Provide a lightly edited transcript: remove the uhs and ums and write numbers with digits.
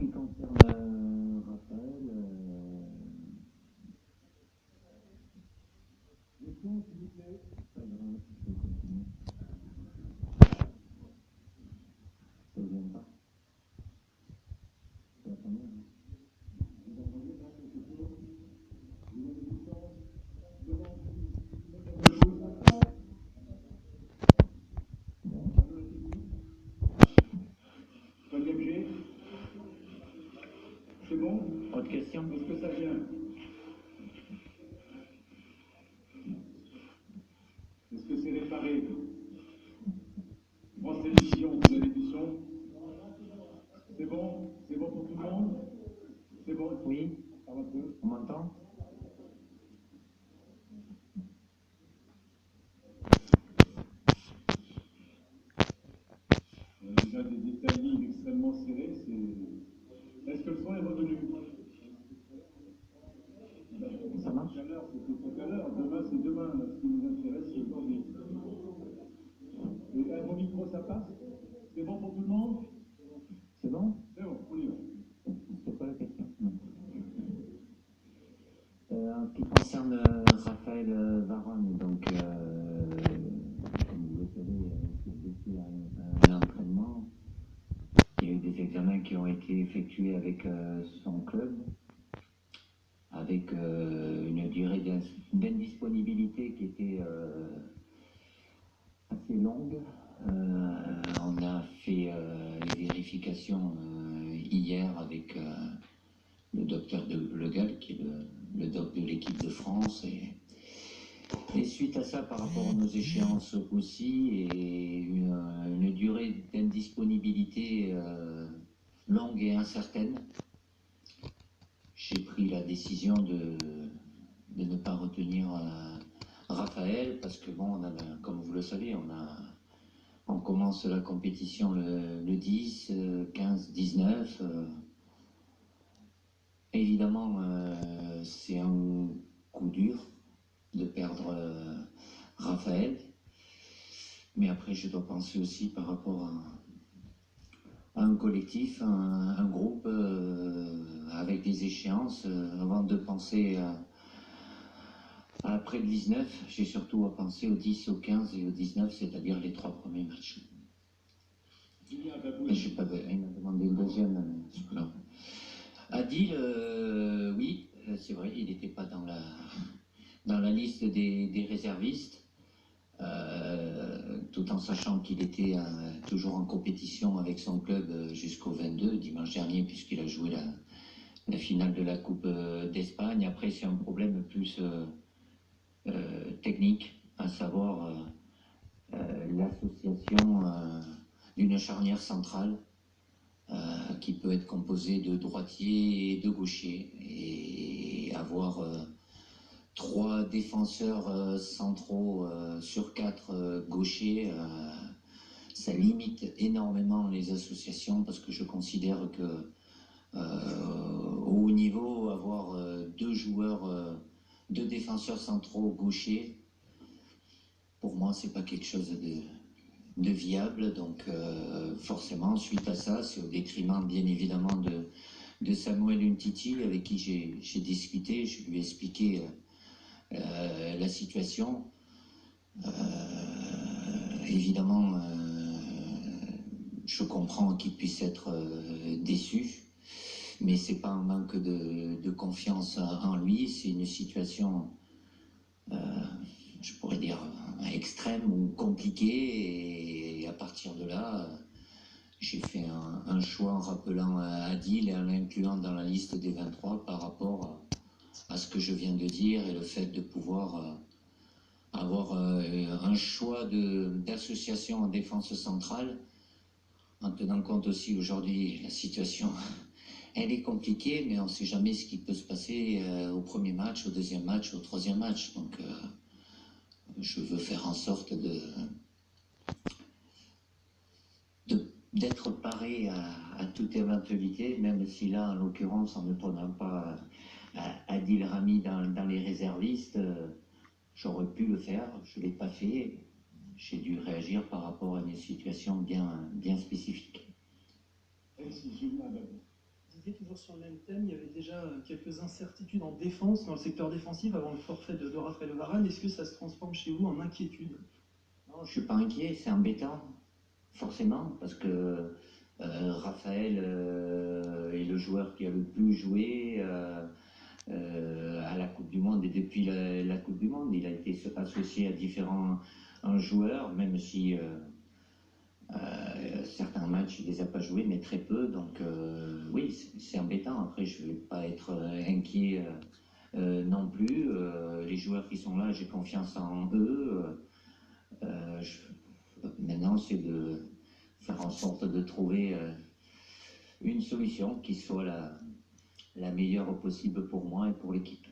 qui concerne Raphaël, question, s'il vous plaît. Pas grave, je vais continuer. Ça ne vient pas. C'est la première. Vous entendez pas quelque chose? Vous avez du sens devant quelque chose là? Bon, alors la technique. Pas d'objet. C'est bon? Autre question? Est-ce que ça vient? Est-ce que c'est réparé? France Télévisions, vous avez du son? C'est bon? C'est bon pour tout le monde? C'est bon? Oui. Parle un peu. On m'entend? Il y a déjà des détails extrêmement serrés. Est-ce que le son est revenu? Ça marche? Tout à l'heure, c'était tout à l'heure. Demain, c'est demain. Ce qui nous intéresse, c'est aujourd'hui. Et vos micros, ça passe? C'est bon pour tout le monde? C'est bon? C'est bon, on y va. C'est quoi la question? En ce qui concerne Raphaël Varane, donc, comme vous le savez, il s'est blessé à un entraînement. Il y a eu des examens qui ont été effectués avec son club, avec une durée d'indisponibilité qui était assez longue. On a fait les vérifications hier avec le docteur Le Gall, qui est le doc de l'équipe de France. Et suite à ça, par rapport à nos échéances aussi, et une durée d'indisponibilité longue et incertaine, j'ai pris la décision de ne pas retenir Raphaël, parce que bon, comme vous le savez, on commence la compétition le 10, 15, 19. Évidemment, c'est un coup dur de perdre Raphaël. Mais après, je dois penser aussi par rapport à un collectif, un groupe avec des échéances. Avant de penser à après le 19, j'ai surtout à penser au 10, au 15 et au 19, c'est-à-dire les 3 premiers matchs. Mais je sais pas, il m'a demandé le deuxième. Non. Adil, oui, c'est vrai, il n'était pas dans la liste des réservistes. Tout en sachant qu'il était toujours en compétition avec son club jusqu'au 22 dimanche dernier, puisqu'il a joué la finale de la Coupe d'Espagne. Après, c'est un problème plus technique, à savoir l'association d'une charnière centrale qui peut être composée de droitiers et de gauchers, et avoir 3 défenseurs centraux sur 4 gauchers, ça limite énormément les associations, parce que je considère que au haut niveau, avoir 2 défenseurs centraux gauchers, pour moi, c'est pas quelque chose de viable. Donc forcément, suite à ça, c'est au détriment bien évidemment de Samuel Umtiti, avec qui j'ai discuté. Je lui ai expliqué la situation. Évidemment, je comprends qu'il puisse être déçu, mais c'est pas un manque de confiance en lui, c'est une situation, je pourrais dire, extrême ou compliquée, et à partir de là, j'ai fait un choix en rappelant Adil et en l'incluant dans la liste des 23 par rapport à ce que je viens de dire, et le fait de pouvoir avoir un choix d'association en défense centrale, en tenant compte aussi aujourd'hui la situation, elle est compliquée, mais on ne sait jamais ce qui peut se passer au premier match, au deuxième match, au troisième match. Donc je veux faire en sorte d'être paré à toute éventualité, même si là, en l'occurrence, en ne prenant pas Adil Rami dans les réservistes, j'aurais pu le faire, je ne l'ai pas fait. J'ai dû réagir par rapport à une situation bien spécifique. Didier, toujours sur le même thème, il y avait déjà quelques incertitudes en défense, dans le secteur défensif, avant le forfait de Raphaël Varane. Est-ce que ça se transforme chez vous en inquiétude? Non, je suis pas inquiet, c'est embêtant, forcément, parce que Raphaël est le joueur qui a le plus joué à la Coupe du Monde et depuis la Coupe du Monde, il a été associé à différents joueurs, même si certains matchs il les a pas joués, mais très peu. Donc oui, c'est embêtant. Après, je vais pas être inquiet non plus. Les joueurs qui sont là, j'ai confiance en eux. Maintenant, c'est de faire en sorte de trouver une solution qui soit la meilleure possible pour moi et pour l'équipe.